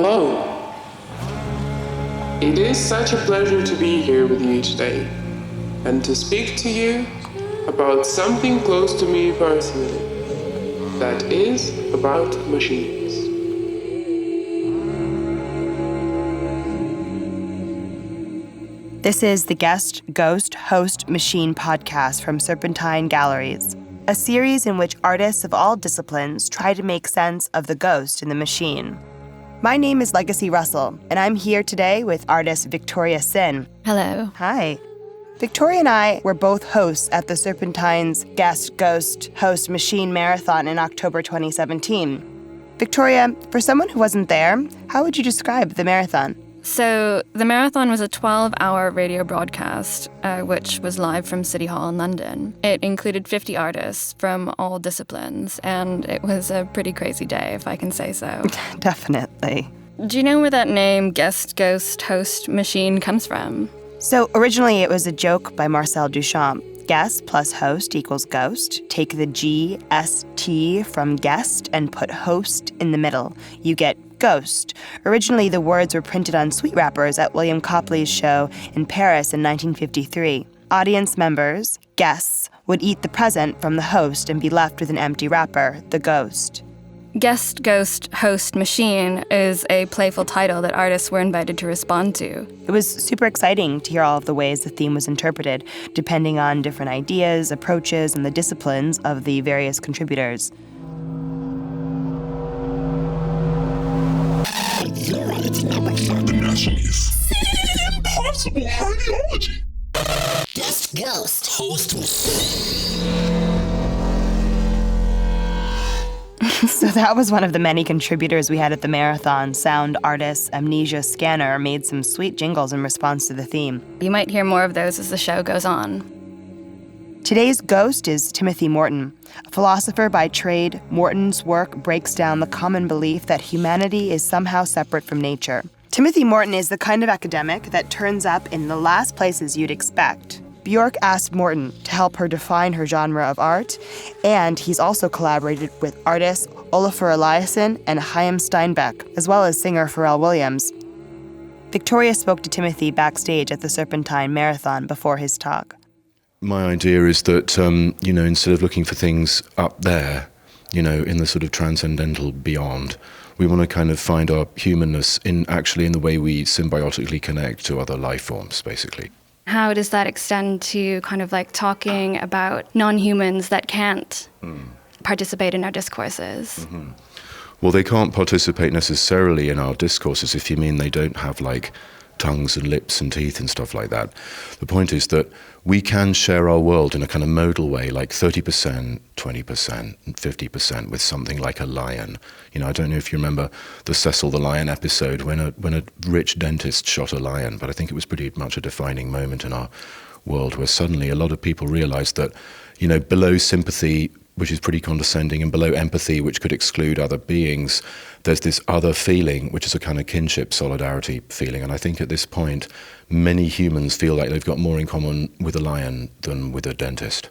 Hello. It is such a pleasure to be here with you today and to speak to you about something close to me personally, that is about machines. This is the Guest, Ghost, Host, Machine podcast from Serpentine Galleries, a series in which artists of all disciplines try to make sense of the ghost in the machine. My name is Legacy Russell, and I'm here today with artist Victoria Sin. Hello. Hi. Victoria and I were both hosts at the Serpentine's Guest, Ghost, Host, Machine Marathon in October 2017. Victoria, for someone who wasn't there, how would you describe the marathon? So the marathon was a 12-hour radio broadcast, which was live from City Hall in London. It included 50 artists from all disciplines, and it was a pretty crazy day, if I can say so. Definitely. Do you know where that name, Guest, Ghost, Host, Machine, comes from? So originally it was a joke by Marcel Duchamp. Guest plus host equals ghost. Take the G-S-T from guest and put host in the middle. You get ghost. Originally, the words were printed on sweet wrappers at William Copley's show in Paris in 1953. Audience members, guests, would eat the present from the host and be left with an empty wrapper, the ghost. Guest, Ghost, Host, Machine is a playful title that artists were invited to respond to. It was super exciting to hear all of the ways the theme was interpreted, depending on different ideas, approaches, and the disciplines of the various contributors. The nationalist. Impossible ideology. Guest, Ghost, Host. So that was one of the many contributors we had at the marathon. Sound artist Amnesia Scanner made some sweet jingles in response to the theme. You might hear more of those as the show goes on. Today's ghost is Timothy Morton. A philosopher by trade, Morton's work breaks down the common belief that humanity is somehow separate from nature. Timothy Morton is the kind of academic that turns up in the last places you'd expect. Bjork asked Morton to help her define her genre of art, and he's also collaborated with artists Olafur Eliasson and Chaim Steinbeck, as well as singer Pharrell Williams. Victoria spoke to Timothy backstage at the Serpentine Marathon before his talk. My idea is that, instead of looking for things up there, in the sort of transcendental beyond, we want to kind of find our humanness in the way we symbiotically connect to other life forms, basically. How does that extend to kind of like talking about non-humans that can't participate in our discourses? Mm-hmm. Well, they can't participate necessarily in our discourses if you mean they don't have like tongues and lips and teeth and stuff like that. The point is that we can share our world in a kind of modal way, like 30%, 20%, and 50% with something like a lion. I don't know if you remember the Cecil the Lion episode when a rich dentist shot a lion, but I think it was pretty much a defining moment in our world where suddenly a lot of people realized that, below sympathy, which is pretty condescending, and below empathy, which could exclude other beings, there's this other feeling, which is a kind of kinship, solidarity feeling. And I think at this point, many humans feel like they've got more in common with a lion than with a dentist.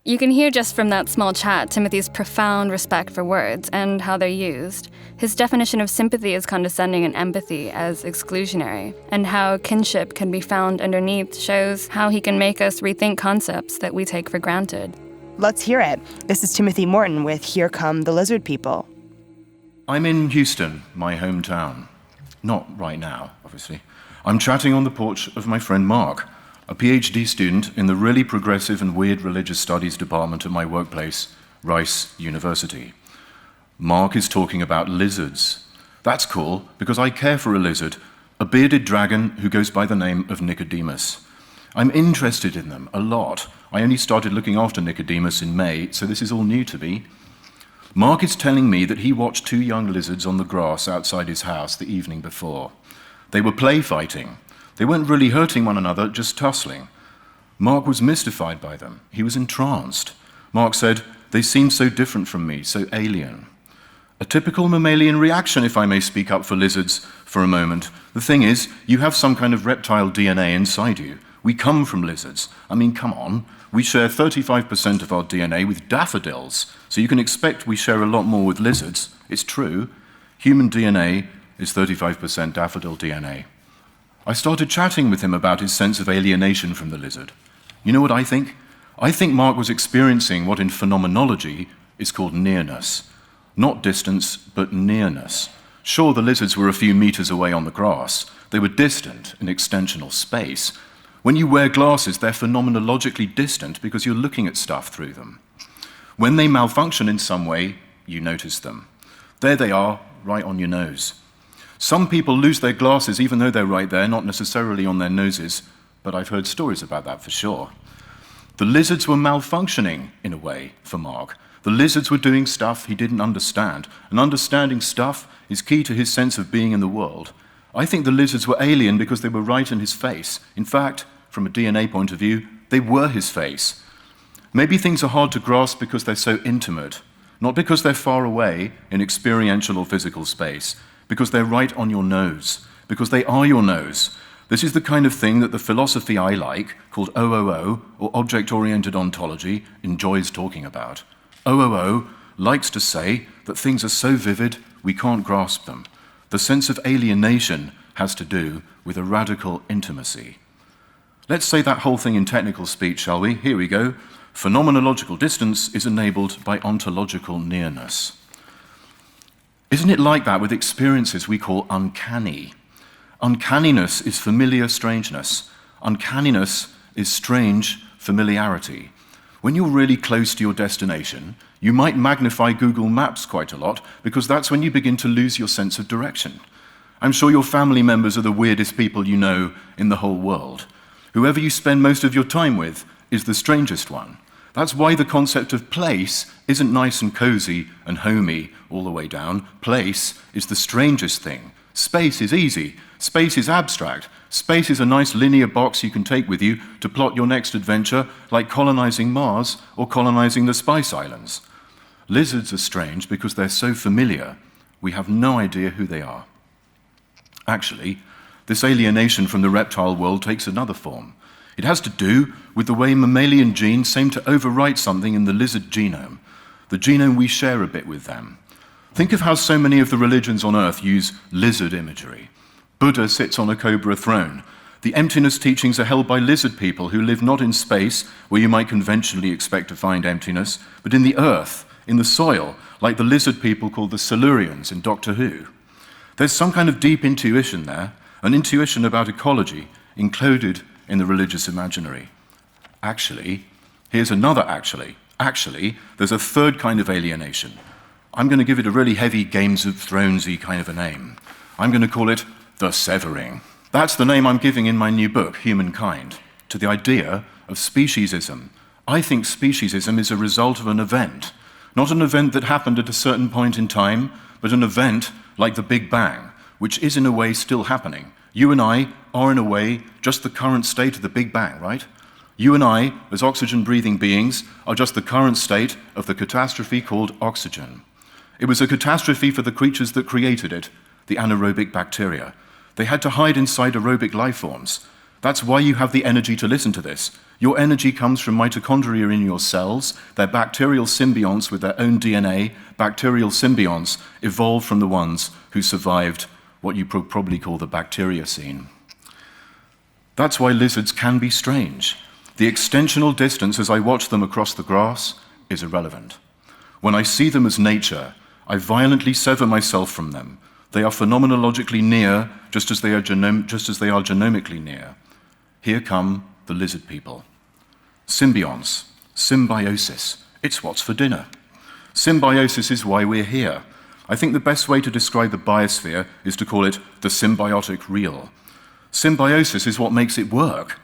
You can hear just from that small chat Timothy's profound respect for words and how they're used. His definition of sympathy as condescending and empathy as exclusionary, and how kinship can be found underneath shows how he can make us rethink concepts that we take for granted. Let's hear it. This is Timothy Morton with Here Come the Lizard People. I'm in Houston, my hometown. Not right now, obviously. I'm chatting on the porch of my friend Mark, a PhD student in the really progressive and weird religious studies department at my workplace, Rice University. Mark is talking about lizards. That's cool, because I care for a lizard, a bearded dragon who goes by the name of Nicodemus. I'm interested in them a lot. I only started looking after Nicodemus in May, so this is all new to me. Mark is telling me that he watched two young lizards on the grass outside his house the evening before. They were play fighting. They weren't really hurting one another, just tussling. Mark was mystified by them. He was entranced. Mark said, "They seem so different from me, so alien." A typical mammalian reaction, if I may speak up for lizards for a moment. The thing is, you have some kind of reptile DNA inside you. We come from lizards. I mean, come on. We share 35% of our DNA with daffodils, so you can expect we share a lot more with lizards. It's true. Human DNA is 35% daffodil DNA. I started chatting with him about his sense of alienation from the lizard. You know what I think? I think Mark was experiencing what in phenomenology is called nearness. Not distance, but nearness. Sure, the lizards were a few meters away on the grass. They were distant in extensional space. When you wear glasses, they're phenomenologically distant because you're looking at stuff through them. When they malfunction in some way, you notice them. There they are, right on your nose. Some people lose their glasses even though they're right there, not necessarily on their noses, but I've heard stories about that for sure. The lizards were malfunctioning, in a way, for Mark. The lizards were doing stuff he didn't understand, and understanding stuff is key to his sense of being in the world. I think the lizards were alien because they were right in his face. In fact, from a DNA point of view, they were his face. Maybe things are hard to grasp because they're so intimate, not because they're far away in experiential or physical space, because they're right on your nose, because they are your nose. This is the kind of thing that the philosophy I like, called OOO, or Object-Oriented Ontology, enjoys talking about. OOO likes to say that things are so vivid we can't grasp them. The sense of alienation has to do with a radical intimacy. Let's say that whole thing in technical speech, shall we? Here we go. Phenomenological distance is enabled by ontological nearness. Isn't it like that with experiences we call uncanny? Uncanniness is familiar strangeness. Uncanniness is strange familiarity. When you're really close to your destination, you might magnify Google Maps quite a lot because that's when you begin to lose your sense of direction. I'm sure your family members are the weirdest people you know in the whole world. Whoever you spend most of your time with is the strangest one. That's why the concept of place isn't nice and cozy and homey all the way down. Place is the strangest thing. Space is easy. Space is abstract. Space is a nice linear box you can take with you to plot your next adventure, like colonizing Mars or colonizing the Spice Islands. Lizards are strange because they're so familiar, we have no idea who they are. Actually, this alienation from the reptile world takes another form. It has to do with the way mammalian genes seem to overwrite something in the lizard genome, the genome we share a bit with them. Think of how so many of the religions on Earth use lizard imagery. Buddha sits on a cobra throne. The emptiness teachings are held by lizard people who live not in space, where you might conventionally expect to find emptiness, but in the earth, in the soil, like the lizard people called the Silurians in Doctor Who. There's some kind of deep intuition there, an intuition about ecology, included in the religious imaginary. Actually, here's another actually. Actually, there's a third kind of alienation. I'm going to give it a really heavy Games of Thrones-y kind of a name. I'm going to call it the severing. That's the name I'm giving in my new book, Humankind, to the idea of speciesism. I think speciesism is a result of an event, not an event that happened at a certain point in time, but an event like the Big Bang, which is in a way still happening. You and I are in a way just the current state of the Big Bang, right? You and I, as oxygen-breathing beings, are just the current state of the catastrophe called oxygen. It was a catastrophe for the creatures that created it, the anaerobic bacteria. They had to hide inside aerobic life forms. That's why you have the energy to listen to this. Your energy comes from mitochondria in your cells. They're bacterial symbionts with their own DNA. Bacterial symbionts evolved from the ones who survived what you probably call the Bacteriocene. That's why lizards can be strange. The extensional distance as I watch them across the grass is irrelevant. When I see them as nature, I violently sever myself from them. They are phenomenologically near, just as they are genomically near. Here come the lizard people. Symbionts, symbiosis, it's what's for dinner. Symbiosis is why we're here. I think the best way to describe the biosphere is to call it the symbiotic real. Symbiosis is what makes it work.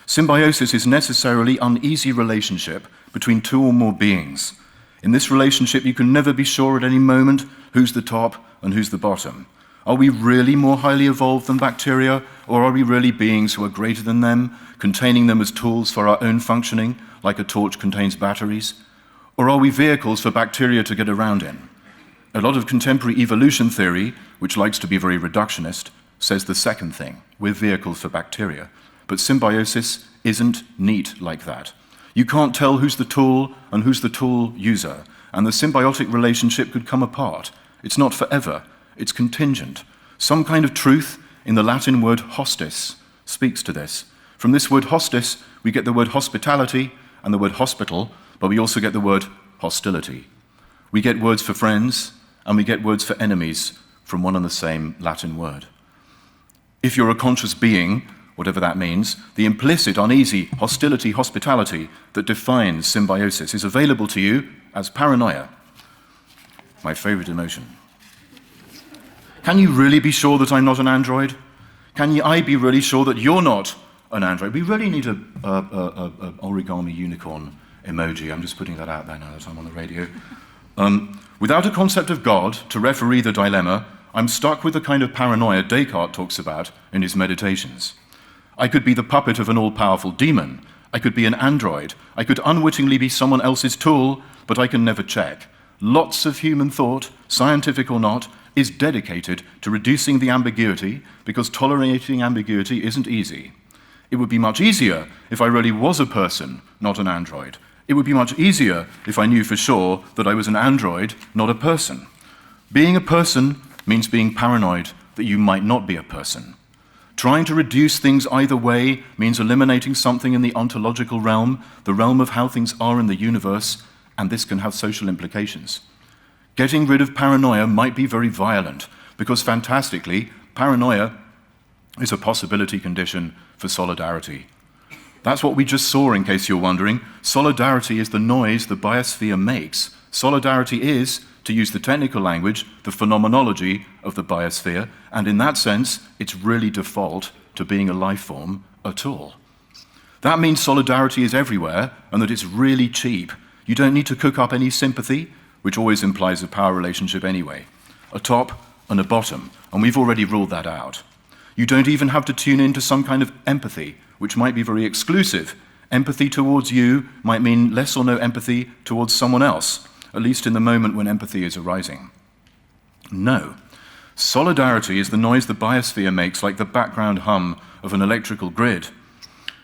Symbiosis is necessarily an uneasy relationship between two or more beings. In this relationship, you can never be sure at any moment who's the top and who's the bottom. Are we really more highly evolved than bacteria, or are we really beings who are greater than them, containing them as tools for our own functioning, like a torch contains batteries? Or are we vehicles for bacteria to get around in? A lot of contemporary evolution theory, which likes to be very reductionist, says the second thing. We're vehicles for bacteria. But symbiosis isn't neat like that. You can't tell who's the tool and who's the tool user, and the symbiotic relationship could come apart. It's not forever, it's contingent. Some kind of truth in the Latin word hostis speaks to this. From this word hostis, we get the word hospitality and the word hospital, but we also get the word hostility. We get words for friends, and we get words for enemies from one and the same Latin word. If you're a conscious being, whatever that means, the implicit, uneasy hostility, hospitality that defines symbiosis is available to you as paranoia, my favorite emotion. Can you really be sure that I'm not an android? Can I be really sure that you're not an android? We really need a origami unicorn emoji. I'm just putting that out there now that I'm on the radio. Without a concept of God to referee the dilemma, I'm stuck with the kind of paranoia Descartes talks about in his meditations. I could be the puppet of an all-powerful demon. I could be an android. I could unwittingly be someone else's tool, but I can never check. Lots of human thought, scientific or not, is dedicated to reducing the ambiguity because tolerating ambiguity isn't easy. It would be much easier if I really was a person, not an android. It would be much easier if I knew for sure that I was an android, not a person. Being a person means being paranoid that you might not be a person. Trying to reduce things either way means eliminating something in the ontological realm, the realm of how things are in the universe, and this can have social implications. Getting rid of paranoia might be very violent, because fantastically, paranoia is a possibility condition for solidarity. That's what we just saw, in case you're wondering. Solidarity is the noise the biosphere makes. Solidarity is, to use the technical language, the phenomenology of the biosphere, and in that sense, it's really default to being a life form at all. That means solidarity is everywhere, and that it's really cheap. You don't need to cook up any sympathy, which always implies a power relationship anyway. A top and a bottom, and we've already ruled that out. You don't even have to tune into some kind of empathy, which might be very exclusive. Empathy towards you might mean less or no empathy towards someone else, at least in the moment when empathy is arising. No. Solidarity is the noise the biosphere makes like the background hum of an electrical grid.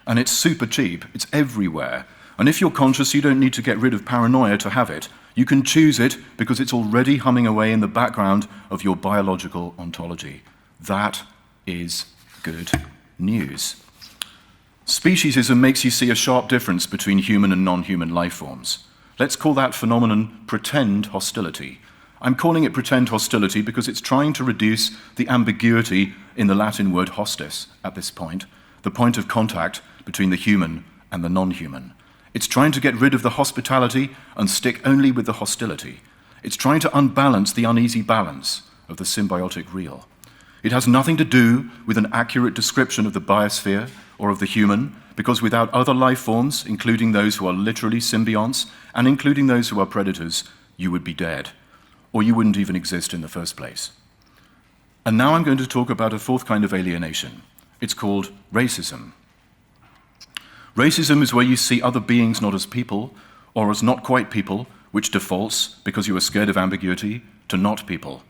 And it's super cheap, it's everywhere. And if you're conscious, you don't need to get rid of paranoia to have it. You can choose it because it's already humming away in the background of your biological ontology. That is good news. Speciesism makes you see a sharp difference between human and non-human life forms. Let's call that phenomenon pretend hostility. I'm calling it pretend hostility because it's trying to reduce the ambiguity in the Latin word hostis at this point, the point of contact between the human and the non-human. It's trying to get rid of the hospitality and stick only with the hostility. It's trying to unbalance the uneasy balance of the symbiotic real. It has nothing to do with an accurate description of the biosphere or of the human, because without other life forms, including those who are literally symbionts, and including those who are predators, you would be dead, or you wouldn't even exist in the first place. And now I'm going to talk about a fourth kind of alienation. It's called racism. Racism is where you see other beings not as people, or as not quite people, which defaults, because you are scared of ambiguity, to not people.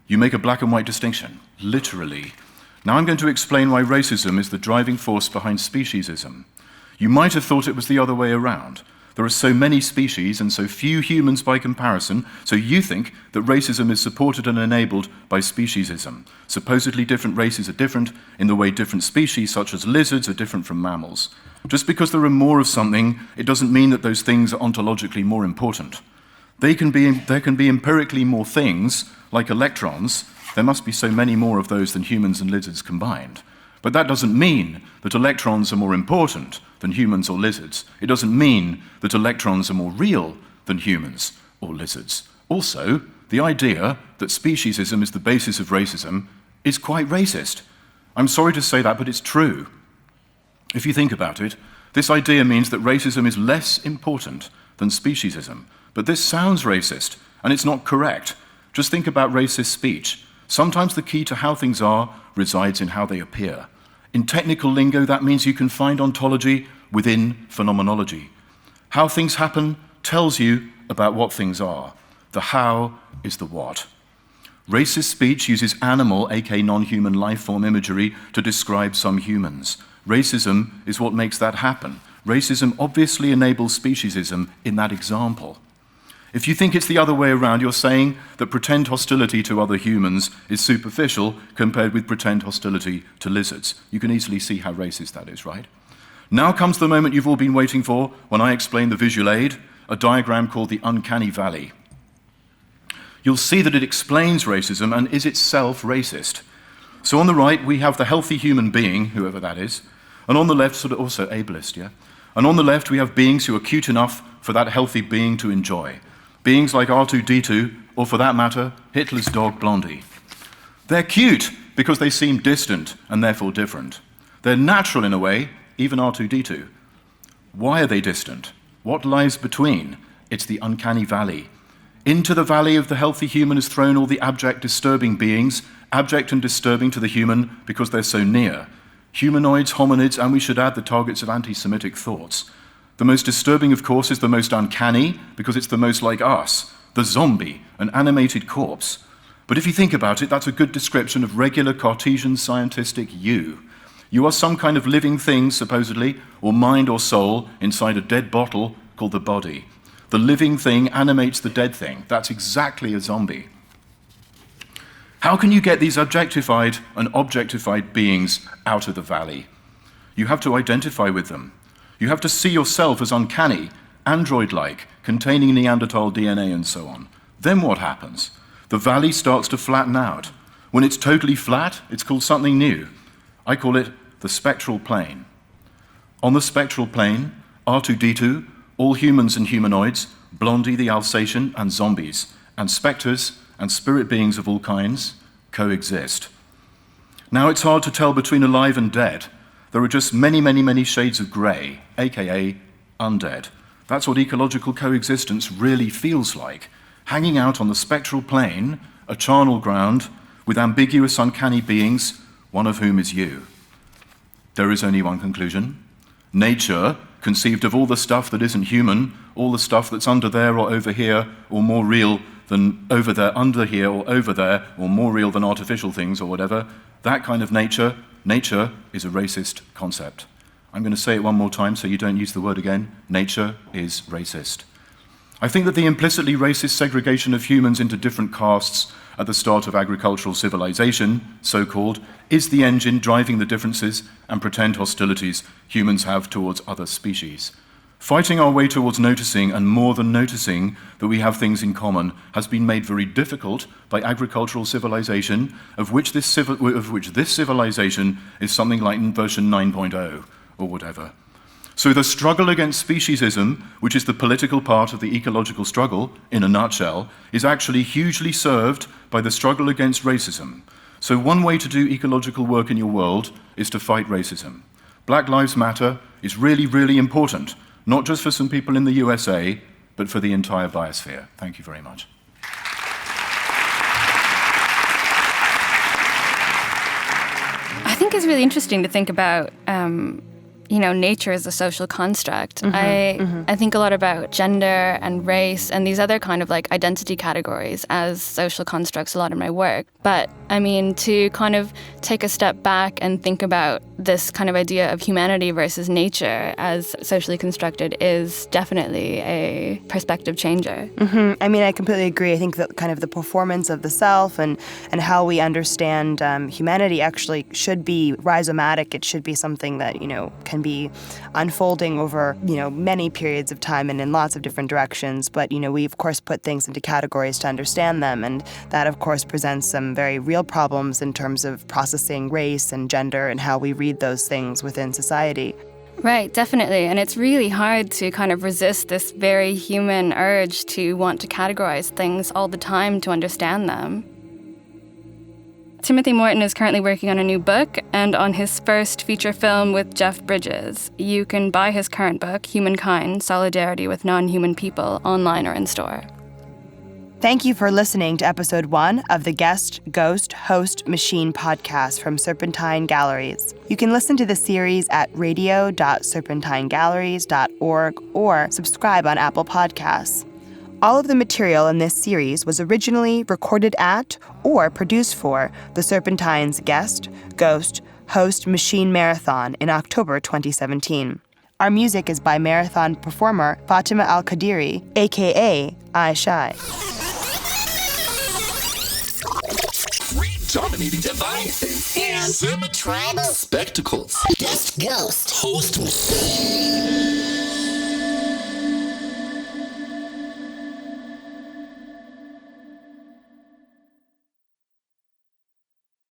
You make a black and white distinction, literally. Now I'm going to explain why racism is the driving force behind speciesism. You might have thought it was the other way around. There are so many species and so few humans by comparison, so you think that racism is supported and enabled by speciesism. Supposedly different races are different in the way different species, such as lizards, are different from mammals. Just because there are more of something, it doesn't mean that those things are ontologically more important. There can be empirically more things, like electrons. There must be so many more of those than humans and lizards combined. But that doesn't mean that electrons are more important than humans or lizards. It doesn't mean that electrons are more real than humans or lizards. Also, the idea that speciesism is the basis of racism is quite racist. I'm sorry to say that, but it's true. If you think about it, this idea means that racism is less important than speciesism. But this sounds racist, and it's not correct. Just think about racist speech. Sometimes the key to how things are resides in how they appear. In technical lingo, that means you can find ontology within phenomenology. How things happen tells you about what things are. The how is the what. Racist speech uses animal, aka non-human life form imagery, to describe some humans. Racism is what makes that happen. Racism obviously enables speciesism in that example. If you think it's the other way around, you're saying that pretend hostility to other humans is superficial compared with pretend hostility to lizards. You can easily see how racist that is, right? Now comes the moment you've all been waiting for when I explain the visual aid, a diagram called the uncanny valley. You'll see that it explains racism and is itself racist. So on the right, we have the healthy human being, whoever that is, and on the left, sort of also ableist, yeah? And on the left, we have beings who are cute enough for that healthy being to enjoy. Beings like R2-D2, or for that matter, Hitler's dog Blondie. They're cute because they seem distant and therefore different. They're natural in a way, even R2-D2. Why are they distant? What lies between? It's the uncanny valley. Into the valley of the healthy human is thrown all the abject, disturbing beings, abject and disturbing to the human because they're so near. Humanoids, hominids, and we should add the targets of anti-Semitic thoughts. The most disturbing, of course, is the most uncanny, because it's the most like us, the zombie, an animated corpse. But if you think about it, that's a good description of regular Cartesian scientistic you. You are some kind of living thing, supposedly, or mind or soul, inside a dead bottle called the body. The living thing animates the dead thing. That's exactly a zombie. How can you get these objectified and objectified beings out of the valley? You have to identify with them. You have to see yourself as uncanny, android-like, containing Neanderthal DNA and so on. Then what happens? The valley starts to flatten out. When it's totally flat, it's called something new. I call it the spectral plane. On the spectral plane, R2-D2, all humans and humanoids, Blondie the Alsatian, and zombies, and spectres and spirit beings of all kinds coexist. Now it's hard to tell between alive and dead. There are just many, many, many shades of grey, aka undead. That's what ecological coexistence really feels like. Hanging out on the spectral plane, a charnel ground, with ambiguous, uncanny beings, one of whom is you. There is only one conclusion. Nature, conceived of all the stuff that isn't human, all the stuff that's under there or over here, or more real than over there, under here or over there, or more real than artificial things or whatever, that kind of nature is a racist concept. I'm going to say it one more time so you don't use the word again. Nature is racist. I think that the implicitly racist segregation of humans into different castes at the start of agricultural civilization, so-called, is the engine driving the differences and pretend hostilities humans have towards other species. Fighting our way towards noticing, and more than noticing, that we have things in common has been made very difficult by agricultural civilization, of which this civilization is something like version 9.0 or whatever. So the struggle against speciesism, which is the political part of the ecological struggle, in a nutshell, is actually hugely served by the struggle against racism. So one way to do ecological work in your world is to fight racism. Black Lives Matter is really, really important. Not just for some people in the USA, but for the entire biosphere. Thank you very much. I think it's really interesting to think about, nature as a social construct. I think a lot about gender and race and these other kind of like identity categories as social constructs a lot in my work. But I mean, to kind of take a step back and think about this kind of idea of humanity versus nature as socially constructed is definitely a perspective changer. I mean, I completely agree. I think that kind of the performance of the self and how we understand humanity actually should be rhizomatic. It should be something that, can be unfolding over, many periods of time and in lots of different directions. But, we, of course, put things into categories to understand them. And that, of course, presents some very real problems in terms of processing race and gender and how we read those things within society. Right, definitely. And it's really hard to kind of resist this very human urge to want to categorize things all the time to understand them. Timothy Morton is currently working on a new book and on his first feature film with Jeff Bridges. You can buy his current book, Humankind: Solidarity with Non-Human People, online or in store. Thank you for listening to episode 1 of the Guest, Ghost, Host, Machine podcast from Serpentine Galleries. You can listen to the series at radio.serpentinegalleries.org or subscribe on Apple Podcasts. All of the material in this series was originally recorded at or produced for the Serpentine's Guest, Ghost, Host, Machine Marathon in October 2017. Our music is by marathon performer Fatima Al Qadiri, aka I Shy. Dominating devices and tribal spectacles. Guest Ghost. Host